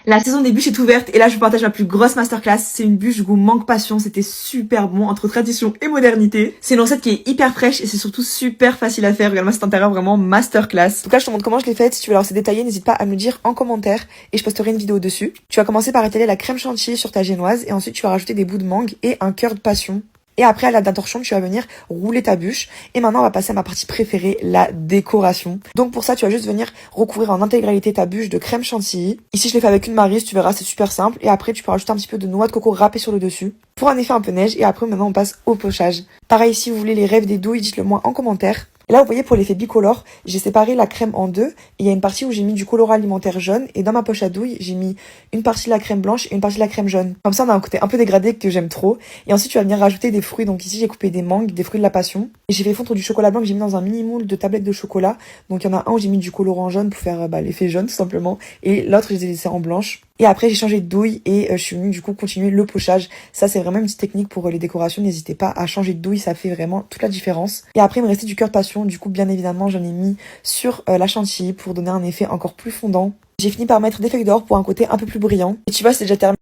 La saison des bûches est ouverte et là je vous partage ma plus grosse masterclass. C'est une bûche goût mangue passion, c'était super bon entre tradition et modernité. C'est une recette qui est hyper fraîche et c'est surtout super facile à faire. Regarde-moi cet intérieur vraiment masterclass. Donc là je te montre comment je l'ai faite. Si tu veux la recette détaillée, n'hésite pas à me le dire en commentaire et je posterai une vidéo dessus. Tu vas commencer par étaler la crème chantilly sur ta génoise et ensuite tu vas rajouter des bouts de mangue et un cœur de passion. Et après, à la d'un torchon, tu vas venir rouler ta bûche. Et maintenant, on va passer à ma partie préférée, la décoration. Donc pour ça, tu vas juste venir recouvrir en intégralité ta bûche de crème chantilly. Ici, je l'ai fait avec une maryse, tu verras, c'est super simple. Et après, tu peux rajouter un petit peu de noix de coco râpée sur le dessus pour un effet un peu neige. Et après, maintenant, on passe au pochage. Pareil, si vous voulez les rêves des douilles, dites-le moi en commentaire. Et là, vous voyez, pour l'effet bicolore, j'ai séparé la crème en deux. Et il y a une partie où j'ai mis du colorant alimentaire jaune. Et dans ma poche à douille, j'ai mis une partie de la crème blanche et une partie de la crème jaune. Comme ça, on a un côté un peu dégradé que j'aime trop. Et ensuite, tu vas venir rajouter des fruits. Donc ici, j'ai coupé des mangues, des fruits de la passion. Et j'ai fait fondre du chocolat blanc que j'ai mis dans un mini moule de tablettes de chocolat. Donc il y en a un où j'ai mis du colorant jaune pour faire l'effet jaune, tout simplement. Et l'autre, je les ai laissés en blanche. Et après, j'ai changé de douille et je suis venue du coup continuer le pochage. Ça, c'est vraiment une petite technique pour les décorations. N'hésitez pas à changer de douille, ça fait vraiment toute la différence. Et après, il me restait du cœur de passion. Du coup, bien évidemment, j'en ai mis sur la chantilly pour donner un effet encore plus fondant. J'ai fini par mettre des feuilles d'or pour un côté un peu plus brillant. Et tu vois, c'est déjà terminé.